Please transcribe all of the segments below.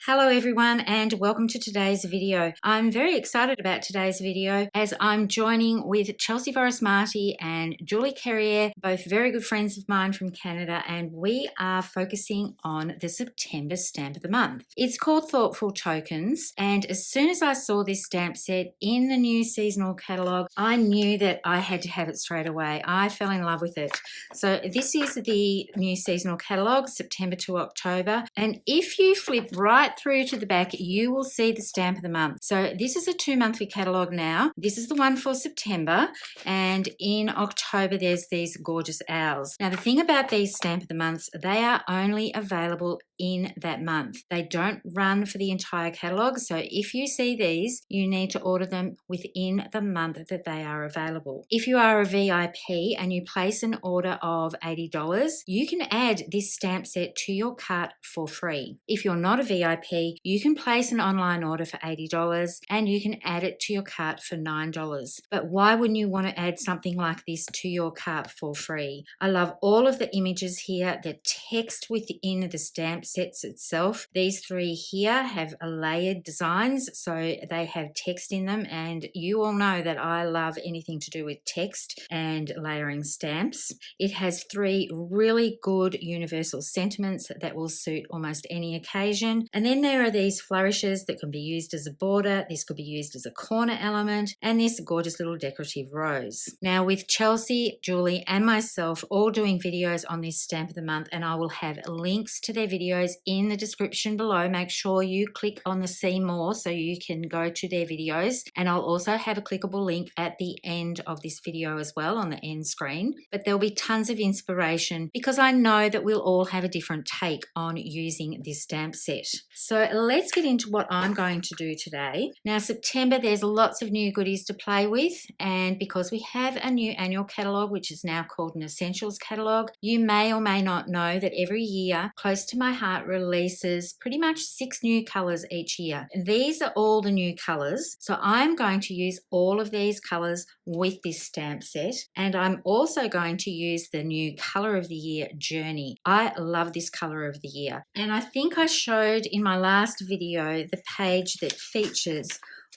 Hello everyone and welcome to today's video. I'm very excited about today's video as I'm joining with Chelsea Forrest-Marty and Julie Carrier, both very good friends of mine from Canada, and we are focusing on the September stamp of the month. It's called Thoughtful Tokens, and as soon as I saw this stamp set in the new seasonal catalogue, I knew that I had to have it straight away. I fell in love with it. So this is the new seasonal catalogue, September to October, and if you flip right through to the back, you will see the stamp of the month. So this is a 2-monthly catalogue now. This is the one for September, and in October there's these gorgeous owls. Now the thing about these stamp of the months, they are only available in that month. They don't run for the entire catalogue, so if you see these, you need to order them within the month that they are available. If you are a VIP and you place an order of $80, you can add this stamp set to your cart for free. If you're not a VIP, you can place an online order for $80 and you can add it to your cart for $9. But why wouldn't you want to add something like this to your cart for free? I love all of the images here, the text within the stamp sets itself. These three here have layered designs, so they have text in them, and you all know that I love anything to do with text and layering stamps. It has 3 really good universal sentiments that will suit almost any occasion. And then there are these flourishes that can be used as a border. This could be used as a corner element, and this gorgeous little decorative rose. Now with Chelsea, Julie and myself all doing videos on this stamp of the month, and I will have links to their videos in the description below. Make sure you click on the see more so you can go to their videos, and I'll also have a clickable link at the end of this video as well on the end screen. But there'll be tons of inspiration because I know that we'll all have a different take on using this stamp set. So let's get into what I'm going to do today. Now September, there's lots of new goodies to play with, and because we have a new annual catalogue which is now called an essentials catalogue, you may or may not know that every year Close to My Heart releases pretty much 6 new colours each year. These are all the new colours, so I'm going to use all of these colours with this stamp set, and I'm also going to use the new colour of the year, Journey. I love this colour of the year, and I think I showed in my last video the page that features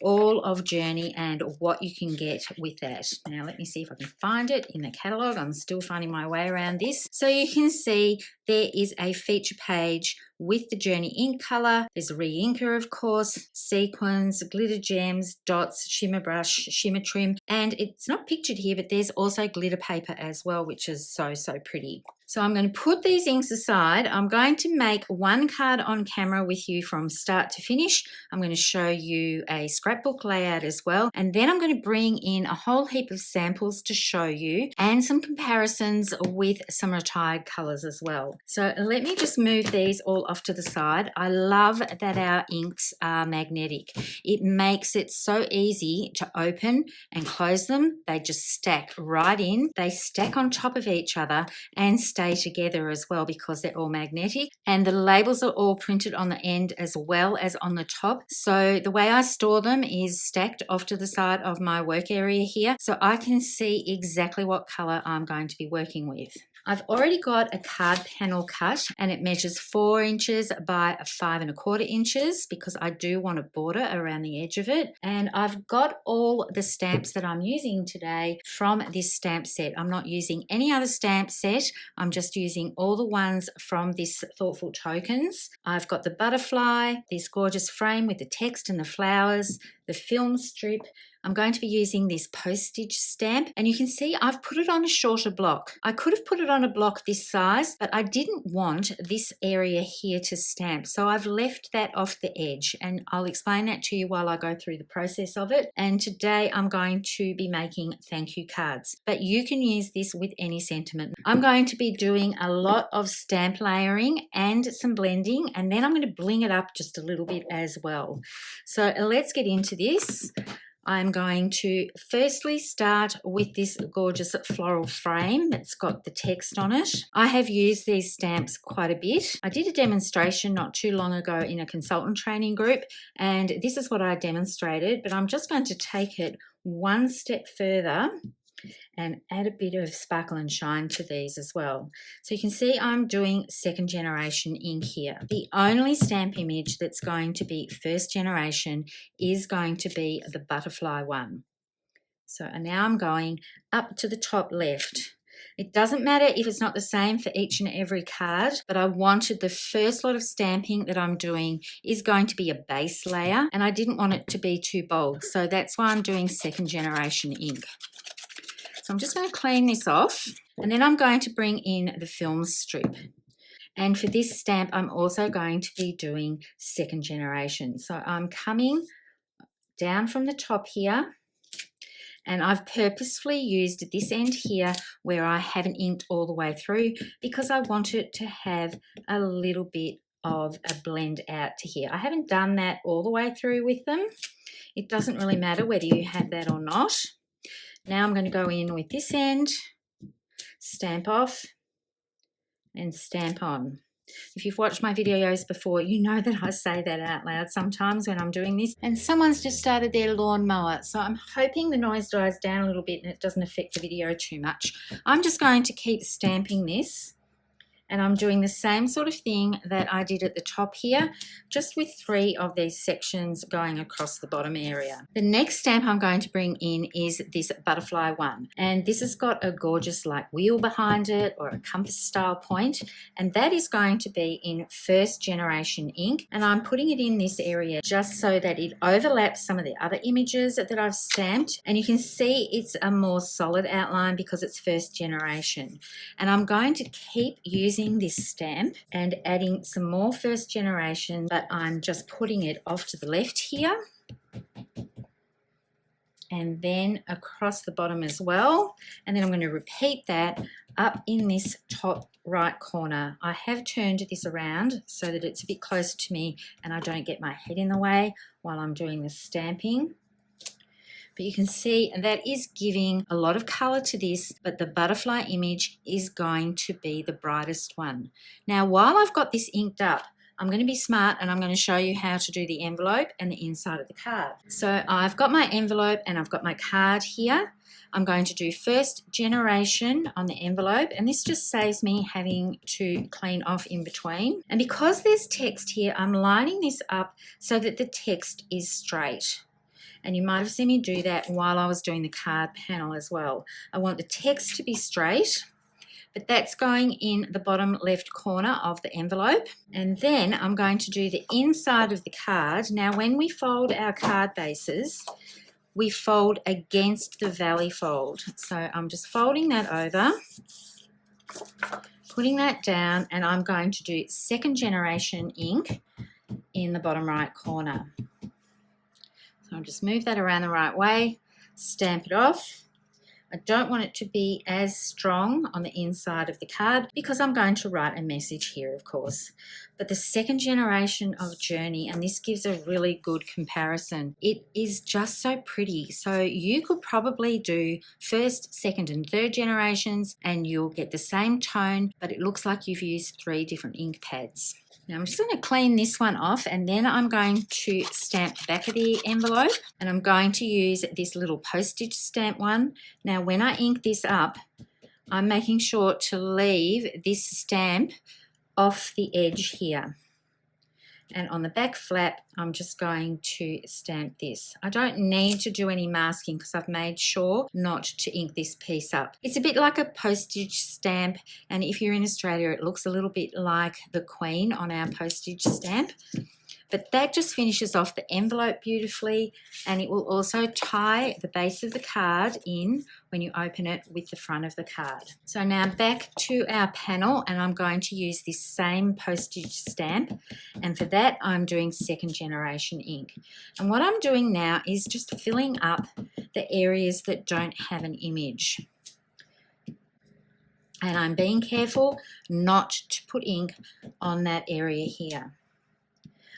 all of Journey and what you can get with that. Now let me see if I can find it in the catalogue. I'm still finding my way around this. So you can see there is a feature page with the Journey ink colour. There's a re-inker, of course, sequins, glitter gems, dots, shimmer brush, shimmer trim, and it's not pictured here, but there's also glitter paper as well, which is so pretty. So I'm going to put these inks aside. I'm going to make one card on camera with you from start to finish. I'm going to show you a scrapbook layout as well, and then I'm going to bring in a whole heap of samples to show you and some comparisons with some retired colours as well. So let me just move these all off to the side. I love that our inks are magnetic. It makes it so easy to open and close them. They just stack right in. They stack on top of each other and stay together as well because they're all magnetic, and the labels are all printed on the end as well as on the top. So the way I store them is stacked off to the side of my work area here, so I can see exactly what colour I'm going to be working with. I've already got a card panel cut, and it measures 4 inches by 5 1/4 inches because I do want a border around the edge of it. And I've got all the stamps that I'm using today from this stamp set. I'm not using any other stamp set. I'm just using all the ones from this Thoughtful Tokens. I've got the butterfly, this gorgeous frame with the text and the flowers, the film strip. I'm going to be using this postage stamp, and you can see I've put it on a shorter block. I could have put it on a block this size, but I didn't want this area here to stamp, so I've left that off the edge, and I'll explain that to you while I go through the process of it. And today I'm going to be making thank you cards, but you can use this with any sentiment. I'm going to be doing a lot of stamp layering and some blending, and then I'm going to bling it up just a little bit as well. So let's get into this. I'm going to firstly start with this gorgeous floral frame that's got the text on it. I have used these stamps quite a bit. I did a demonstration not too long ago in a consultant training group, and this is what I demonstrated, but I'm just going to take it one step further and add a bit of sparkle and shine to these as well. So you can see I'm doing second generation ink here. The only stamp image that's going to be first generation is going to be the butterfly one. So now I'm going up to the top left. It doesn't matter if it's not the same for each and every card, but I wanted the first lot of stamping that I'm doing is going to be a base layer, and I didn't want it to be too bold. So that's why I'm doing second generation ink. So I'm just going to clean this off, and then I'm going to bring in the film strip. And for this stamp, I'm also going to be doing second generation. So I'm coming down from the top here, and I've purposefully used this end here where I haven't inked all the way through because I want it to have a little bit of a blend out to here. I haven't done that all the way through with them. It doesn't really matter whether you have that or not. Now I'm going to go in with this end, stamp off and stamp on. If you've watched my videos before, you know that I say that out loud sometimes when I'm doing this. And someone's just started their lawnmower, so I'm hoping the noise dies down a little bit and it doesn't affect the video too much. I'm just going to keep stamping this, and I'm doing the same sort of thing that I did at the top here, just with 3 of these sections going across the bottom area. The next stamp I'm going to bring in is this butterfly one, and this has got a gorgeous like wheel behind it or a compass style point, and that is going to be in first generation ink, and I'm putting it in this area just so that it overlaps some of the other images that I've stamped, and you can see it's a more solid outline because it's first generation. And I'm going to keep using this stamp and adding some more first generation, but I'm just putting it off to the left here and then across the bottom as well, and then I'm going to repeat that up in this top right corner. I have turned this around so that it's a bit closer to me and I don't get my head in the way while I'm doing the stamping. But you can see that is giving a lot of colour to this, but the butterfly image is going to be the brightest one. Now, while I've got this inked up, I'm going to be smart and I'm going to show you how to do the envelope and the inside of the card. So I've got my envelope and I've got my card here. I'm going to do first generation on the envelope, and this just saves me having to clean off in between. And because there's text here, I'm lining this up so that the text is straight. And you might have seen me do that while I was doing the card panel as well. I want the text to be straight, but that's going in the bottom left corner of the envelope. And then I'm going to do the inside of the card. Now, when we fold our card bases, we fold against the valley fold. So I'm just folding that over, putting that down, and I'm going to do second generation ink in the bottom right corner. So I'll just move that around the right way, stamp it off. I don't want it to be as strong on the inside of the card because I'm going to write a message here, of course. But the second generation of Journey, and this gives a really good comparison, it is just so pretty. So you could probably do first, second and third generations and you'll get the same tone, but it looks like you've used 3 different ink pads. Now I'm just going to clean this one off, and then I'm going to stamp the back of the envelope, and I'm going to use this little postage stamp one. Now when I ink this up, I'm making sure to leave this stamp off the edge here. And on the back flap, I'm just going to stamp this. I don't need to do any masking because I've made sure not to ink this piece up. It's a bit like a postage stamp, and if you're in Australia, it looks a little bit like the Queen on our postage stamp. But that just finishes off the envelope beautifully, and it will also tie the base of the card in when you open it with the front of the card. So now back to our panel, and I'm going to use this same postage stamp, and for that I'm doing second generation ink. And what I'm doing now is just filling up the areas that don't have an image. And I'm being careful not to put ink on that area here.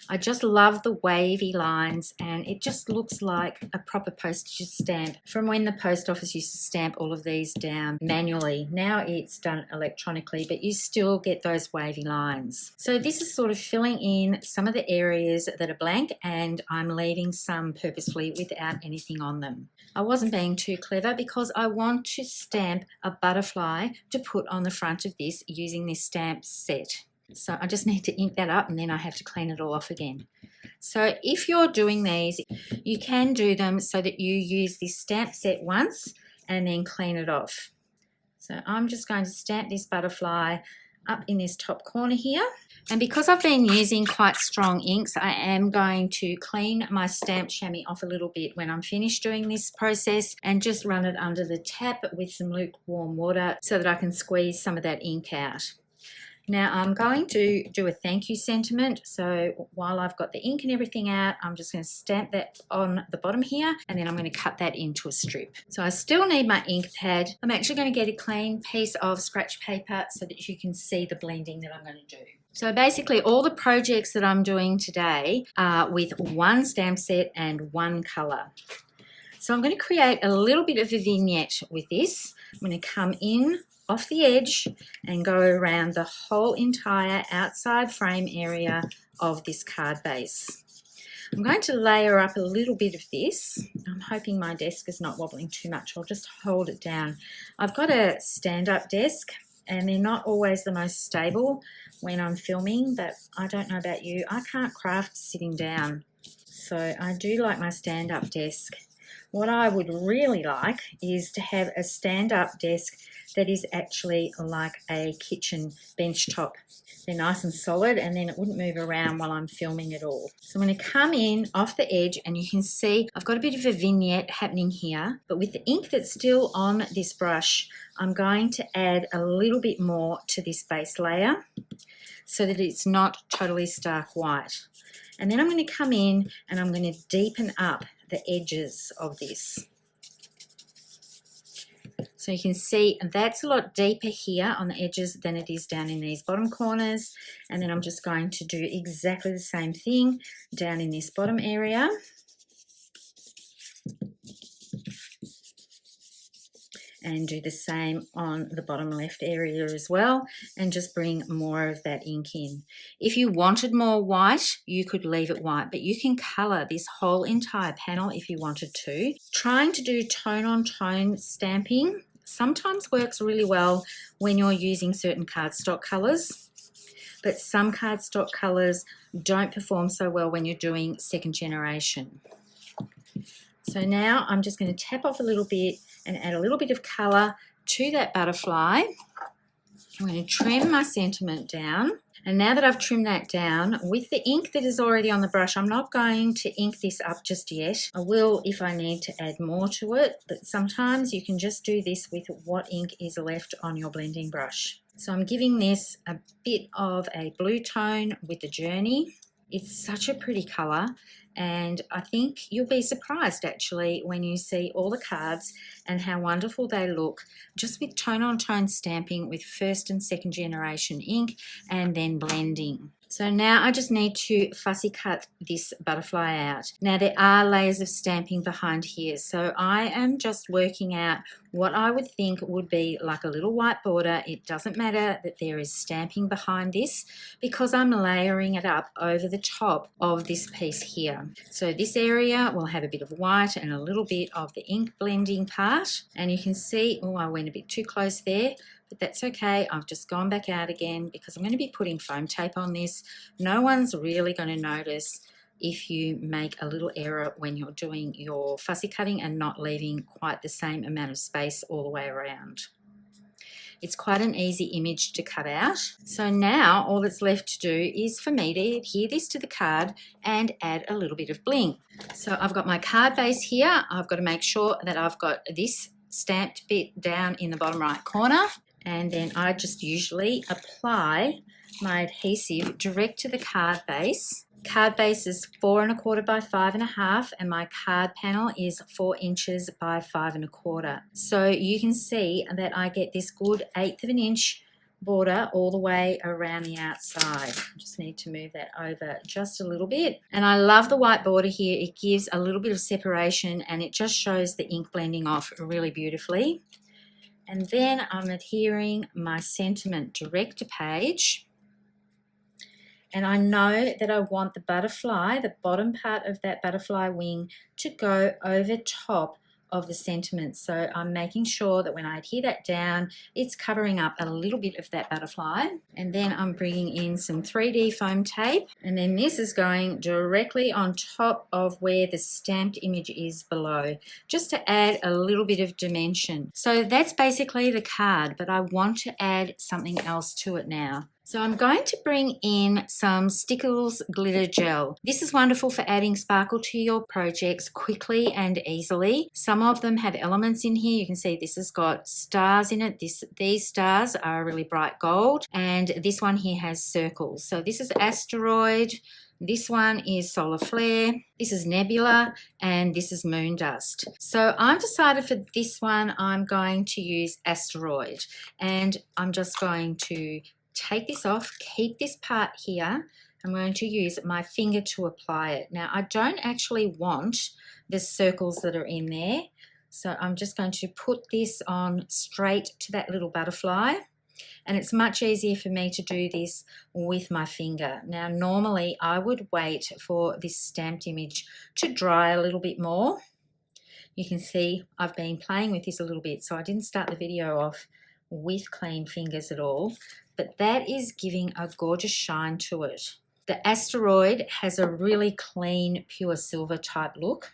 I just love the wavy lines, and it just looks like a proper postage stamp from when the post office used to stamp all of these down manually. Now it's done electronically, but you still get those wavy lines. So this is sort of filling in some of the areas that are blank, and I'm leaving some purposefully without anything on them. I wasn't being too clever because I want to stamp a butterfly to put on the front of this using this stamp set. So I just need to ink that up, and then I have to clean it all off again. So if you're doing these, you can do them so that you use this stamp set once and then clean it off. So I'm just going to stamp this butterfly up in this top corner here. And because I've been using quite strong inks, I am going to clean my stamp chamois off a little bit when I'm finished doing this process, and just run it under the tap with some lukewarm water so that I can squeeze some of that ink out. Now I'm going to do a thank you sentiment, so while I've got the ink and everything out, I'm just going to stamp that on the bottom here, and then I'm going to cut that into a strip. So I still need my ink pad. I'm actually going to get a clean piece of scratch paper so that you can see the blending that I'm going to do. So basically all the projects that I'm doing today are with one stamp set and one colour. So I'm going to create a little bit of a vignette with this. I'm going to come in off the edge and go around the whole entire outside frame area of this card base. I'm going to layer up a little bit of this. I'm hoping my desk is not wobbling too much. I'll just hold it down. I've got a stand-up desk, and they're not always the most stable when I'm filming, but I don't know about you, I can't craft sitting down. So I do like my stand-up desk. What I would really like is to have a stand-up desk that is actually like a kitchen bench top. They're nice and solid, and then it wouldn't move around while I'm filming at all. So I'm going to come in off the edge, and you can see I've got a bit of a vignette happening here, but with the ink that's still on this brush, I'm going to add a little bit more to this base layer so that it's not totally stark white. And then I'm going to come in and I'm going to deepen up the edges of this. So you can see that's a lot deeper here on the edges than it is down in these bottom corners. And then I'm just going to do exactly the same thing down in this bottom area. And do the same on the bottom left area as well, and just bring more of that ink in. If you wanted more white, you could leave it white, but you can colour this whole entire panel if you wanted to. Trying to do tone-on-tone stamping sometimes works really well when you're using certain cardstock colours, but some cardstock colours don't perform so well when you're doing second generation. So now I'm just going to tap off a little bit and add a little bit of colour to that butterfly. I'm going to trim my sentiment down. And now that I've trimmed that down, with the ink that is already on the brush, I'm not going to ink this up just yet. I will if I need to add more to it, but sometimes you can just do this with what ink is left on your blending brush. So I'm giving this a bit of a blue tone with the Journey. It's such a pretty colour, and I think you'll be surprised actually when you see all the cards and how wonderful they look just with tone-on-tone stamping with first and second generation ink and then blending. So now I just need to fussy cut this butterfly out. Now there are layers of stamping behind here, so I am just working out what I would think would be like a little white border. It doesn't matter that there is stamping behind this because I'm layering it up over the top of this piece here. So this area will have a bit of white and a little bit of the ink blending part, and you can see, oh, I went a bit too close there. But that's okay, I've just gone back out again because I'm going to be putting foam tape on this. No one's really going to notice if you make a little error when you're doing your fussy cutting and not leaving quite the same amount of space all the way around. It's quite an easy image to cut out. So now all that's left to do is for me to adhere this to the card and add a little bit of bling. So I've got my card base here. I've got to make sure that I've got this stamped bit down in the bottom right corner. And then I just usually apply my adhesive direct to the card base. Card base is 4 1/4 by 5 1/2, and my card panel is 4 inches by 5 1/4. So you can see that I get this good 1/8 of an inch border all the way around the outside. Just need to move that over just a little bit. And I love the white border here. It gives a little bit of separation and it just shows the ink blending off really beautifully. And then I'm adhering my sentiment direct to page. And I know that I want the butterfly, the bottom part of that butterfly wing, to go over top of the sentiment. So I'm making sure that when I adhere that down, it's covering up a little bit of that butterfly. And then I'm bringing in some 3D foam tape. And then this is going directly on top of where the stamped image is below, just to add a little bit of dimension. So that's basically the card, but I want to add something else to it now. So I'm going to bring in some Stickles Glitter Gel. This is wonderful for adding sparkle to your projects quickly and easily. Some of them have elements in here. You can see this has got stars in it. These stars are really bright gold, and this one here has circles. So this is Asteroid. This one is Solar Flare, this is Nebula, and this is Moon Dust. So I've decided for this one I'm going to use Asteroid, and I'm just going to take this off, keep this part here. I'm going to use my finger to apply it. Now I don't actually want the circles that are in there, so I'm just going to put this on straight to that little butterfly. And it's much easier for me to do this with my finger. Now, normally I would wait for this stamped image to dry a little bit more. You can see I've been playing with this a little bit, so I didn't start the video off with clean fingers at all, but that is giving a gorgeous shine to it. The Asteroid has a really clean, pure silver type look,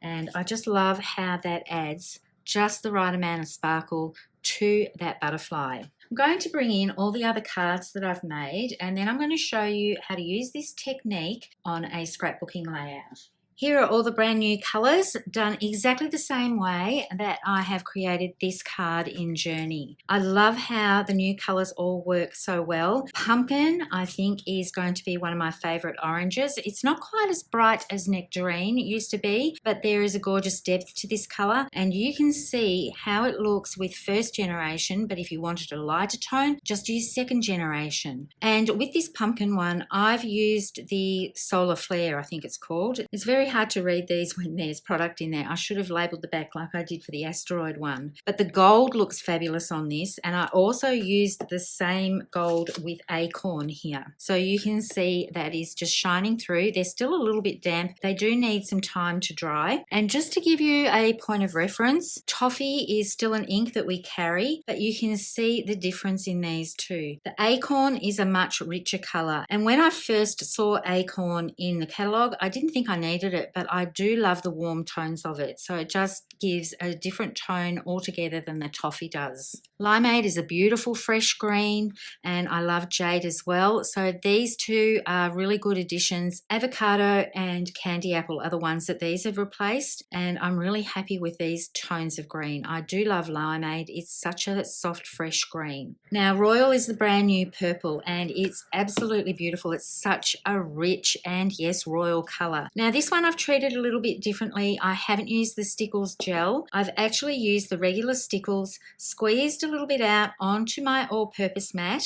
and I just love how that adds just the right amount of sparkle to that butterfly. I'm going to bring in all the other cards that I've made, and then I'm going to show you how to use this technique on a scrapbooking layout. Here are all the brand new colours done exactly the same way that I have created this card in Journey. I love how the new colours all work so well. Pumpkin, I think, is going to be one of my favourite oranges. It's not quite as bright as Nectarine used to be, but there is a gorgeous depth to this colour, and you can see how it looks with first generation, but if you wanted a lighter tone, just use second generation. And with this pumpkin one, I've used the Solar Flare, I think it's called. It's very hard to read these when there's product in there. I should have labelled the back like I did for the Asteroid one. But the gold looks fabulous on this, and I also used the same gold with Acorn here. So you can see that is just shining through. They're still a little bit damp. They do need some time to dry. And just to give you a point of reference, Toffee is still an ink that we carry, but you can see the difference in these two. The Acorn is a much richer colour, and when I first saw Acorn in the catalogue, I didn't think I needed it, but I do love the warm tones of it. So it just gives a different tone altogether than the Toffee does. Limeade is a beautiful fresh green, and I love Jade as well. So these two are really good additions. Avocado and Candy Apple are the ones that these have replaced, and I'm really happy with these tones of green. I do love Limeade. It's such a soft, fresh green. Now, Royal is the brand new purple, and it's absolutely beautiful. It's such a rich and, yes, royal colour. Now, this one I've treated a little bit differently. I haven't used the Stickles gel. I've actually used the regular Stickles, squeezed a little bit out onto my all-purpose mat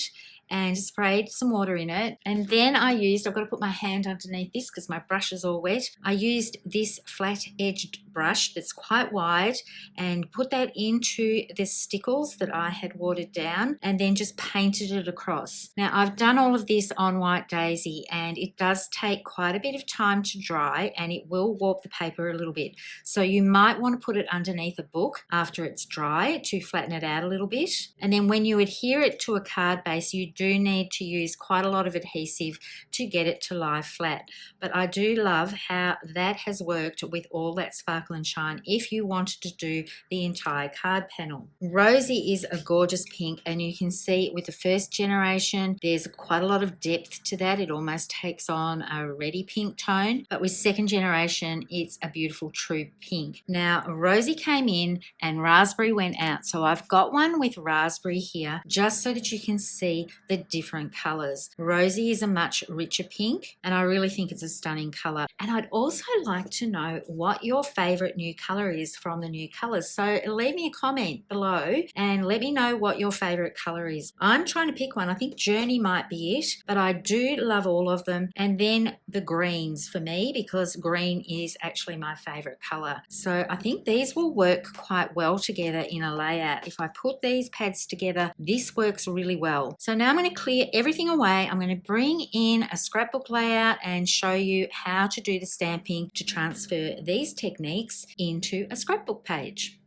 and sprayed some water in it. And then I've got to put my hand underneath this because my brush is all wet. I used this flat-edged brush that's quite wide and put that into the Stickles that I had watered down and then just painted it across. Now, I've done all of this on White Daisy, and it does take quite a bit of time to dry, and it will warp the paper a little bit. So you might want to put it underneath a book after it's dry to flatten it out a little bit. And then when you adhere it to a card base, you do need to use quite a lot of adhesive to get it to lie flat. But I do love how that has worked with all that sparkle and shine if you wanted to do the entire card panel. Rosy is a gorgeous pink, and you can see with the first generation there's quite a lot of depth to that. It almost takes on a reddy pink tone, but with second generation it's a beautiful true pink. Now, Rosy came in and raspberry went out, so I've got one with raspberry here just so that you can see the different colors. Rosy is a much richer pink, and I really think it's a stunning color. And I'd also like to know what your favorite favorite new color is from the new colors. So leave me a comment below and let me know what your favorite color is. I'm trying to pick one. I think Journey might be it, but I do love all of them. And then the greens for me, because green is actually my favorite color. So I think these will work quite well together in a layout. If I put these pads together, this works really well. So now I'm going to clear everything away. I'm going to bring in a scrapbook layout and show you how to do the stamping to transfer these techniques into a scrapbook page.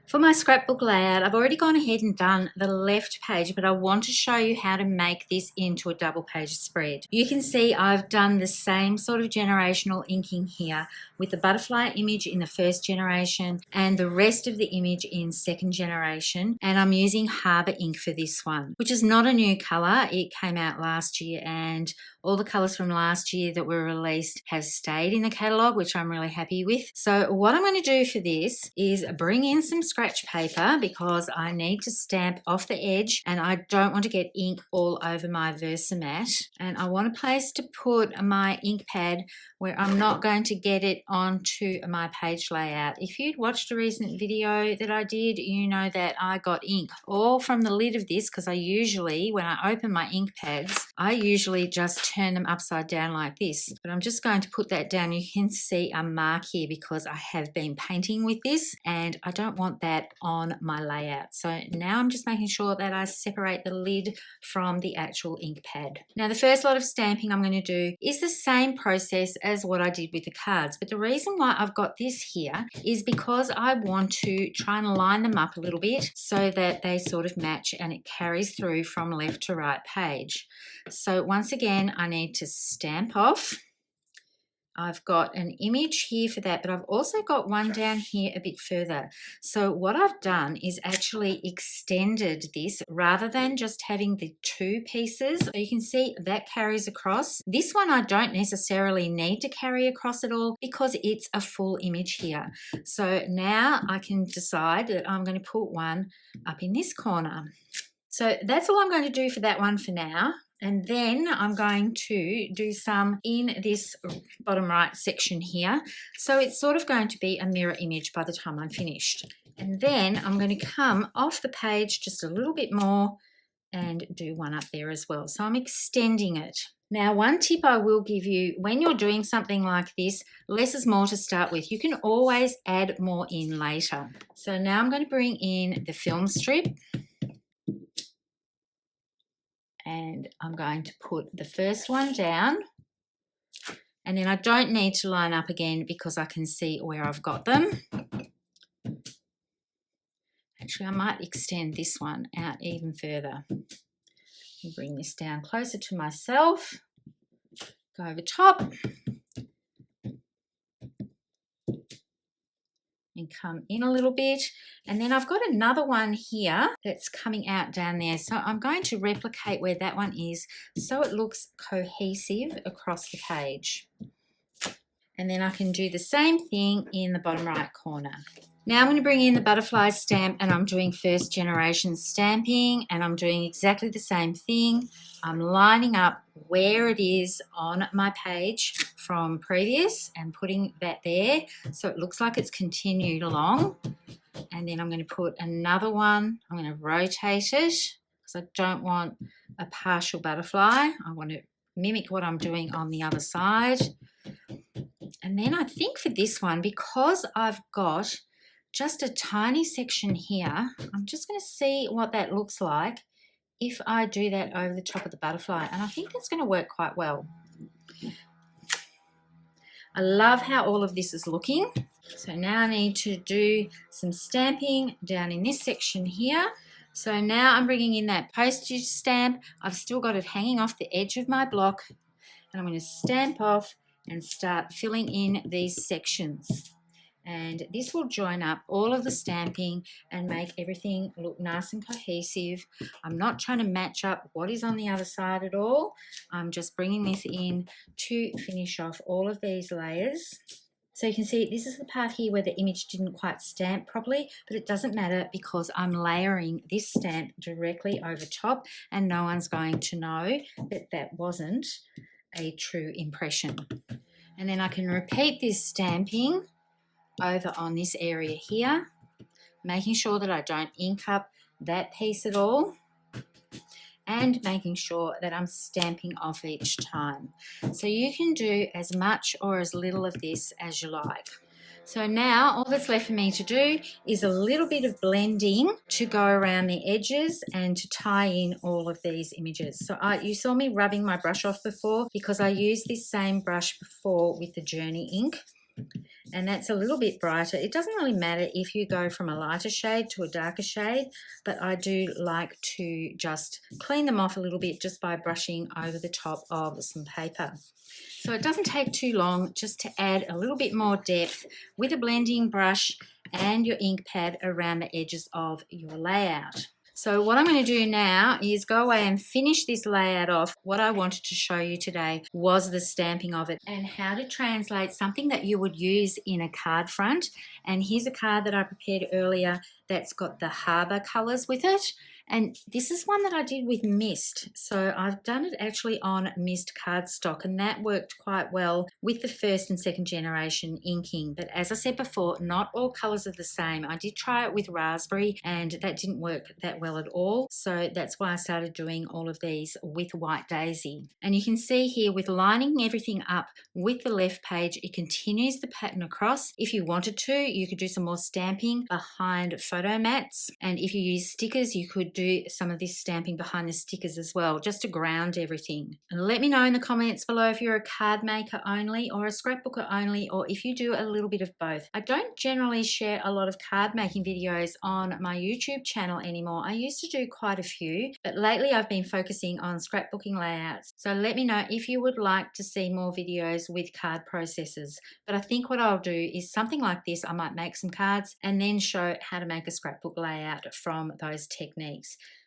For my scrapbook layout, I've already gone ahead and done the left page, but I want to show you how to make this into a double page spread. You can see I've done the same sort of generational inking here with the butterfly image in the first generation and the rest of the image in second generation. And I'm using Harbour ink for this one, which is not a new colour. It came out last year, and all the colours from last year that were released have stayed in the catalogue, which I'm really happy with. So what I'm going to do for this is bring in some scratch paper because I need to stamp off the edge and I don't want to get ink all over my Versamat. And I want a place to put my ink pad where I'm not going to get it onto my page layout. If you'd watched a recent video that I did, you know that I got ink all from the lid of this, because I usually, when I open my ink pads, I usually just turn them upside down like this. But I'm just going to put that down. You can see a mark here because I have been painting with this and I don't want that on my layout. So now I'm just making sure that I separate the lid from the actual ink pad. Now the first lot of stamping I'm going to do is the same process as what I did with the cards, but the reason why I've got this here is because I want to try and line them up a little bit so that they sort of match and it carries through from left to right page. So once again, I need to stamp off. I've got an image here for that, but I've also got one down here a bit further. So what I've done is actually extended this rather than just having the two pieces. So you can see that carries across. This one I don't necessarily need to carry across at all because it's a full image here. So now I can decide that I'm going to put one up in this corner. So that's all I'm going to do for that one for now. And then I'm going to do some in this bottom right section here. So it's sort of going to be a mirror image by the time I'm finished. And then I'm going to come off the page just a little bit more and do one up there as well. So I'm extending it. Now, one tip I will give you when you're doing something like this, less is more to start with. You can always add more in later. So now I'm going to bring in the film strip. And I'm going to put the first one down, and then I don't need to line up again because I can see where I've got them. Actually, I might extend this one out even further. Bring this down closer to myself, go over top, and come in a little bit. And then I've got another one here that's coming out down there. So I'm going to replicate where that one is so it looks cohesive across the page. And then I can do the same thing in the bottom right corner. Now I'm going to bring in the butterfly stamp and I'm doing first generation stamping and I'm doing exactly the same thing. I'm lining up where it is on my page from previous and putting that there so it looks like it's continued along. And then I'm going to put another one. I'm going to rotate it because I don't want a partial butterfly. I want to mimic what I'm doing on the other side. And then I think for this one, because I've got just a tiny section here, I'm just going to see what that looks like if I do that over the top of the butterfly. And I think that's going to work quite well. I love how all of this is looking. So now I need to do some stamping down in this section here. So now I'm bringing in that postage stamp. I've still got it hanging off the edge of my block. And I'm going to stamp off and start filling in these sections. And this will join up all of the stamping and make everything look nice and cohesive. I'm not trying to match up what is on the other side at all. I'm just bringing this in to finish off all of these layers. So you can see this is the part here where the image didn't quite stamp properly, but it doesn't matter because I'm layering this stamp directly over top and no one's going to know that that wasn't a true impression. And then I can repeat this stamping over on this area here, making sure that I don't ink up that piece at all, and making sure that I'm stamping off each time. So you can do as much or as little of this as you like. So now all that's left for me to do is a little bit of blending to go around the edges and to tie in all of these images. So you saw me rubbing my brush off before because I used this same brush before with the Journey ink. And that's a little bit brighter. It doesn't really matter if you go from a lighter shade to a darker shade, but I do like to just clean them off a little bit just by brushing over the top of some paper. So it doesn't take too long just to add a little bit more depth with a blending brush and your ink pad around the edges of your layout. So what I'm going to do now is go away and finish this layout off. What I wanted to show you today was the stamping of it and how to translate something that you would use in a card front. And here's a card that I prepared earlier that's got the harbour colours with it. And this is one that I did with mist. So I've done it actually on mist cardstock, and that worked quite well with the first and second generation inking. But as I said before, not all colours are the same. I did try it with raspberry and that didn't work that well at all. So that's why I started doing all of these with white daisy. And you can see here with lining everything up with the left page, it continues the pattern across. If you wanted to, you could do some more stamping behind photo mats. And if you use stickers, you could do some of this stamping behind the stickers as well, just to ground everything. And let me know in the comments below if you're a card maker only or a scrapbooker only, or if you do a little bit of both. I don't generally share a lot of card making videos on my YouTube channel anymore. I used to do quite a few, but lately I've been focusing on scrapbooking layouts. So let me know if you would like to see more videos with card processes. But I think what I'll do is something like this. I might make some cards and then show how to make a scrapbook layout from those techniques.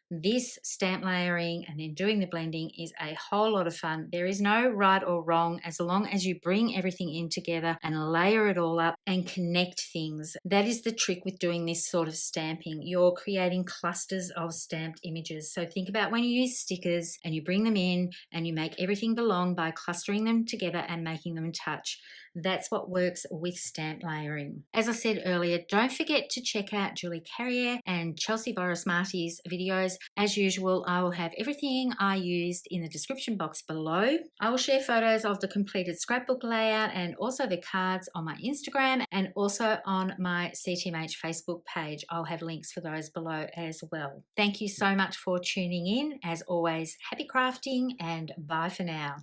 This stamp layering and then doing the blending is a whole lot of fun. There is no right or wrong as long as you bring everything in together and layer it all up and connect things. That is the trick with doing this sort of stamping. You're creating clusters of stamped images. So think about when you use stickers and you bring them in and you make everything belong by clustering them together and making them touch. That's what works with stamp layering. As I said earlier, don't forget to check out Julie Carrier and Chelsea Marty's videos. As usual, I will have everything I used in the description box below. I will share photos of the completed scrapbook layout and also the cards on my Instagram and also on my CTMH Facebook page. I'll have links for those below as well. Thank you so much for tuning in. As always, happy crafting and bye for now.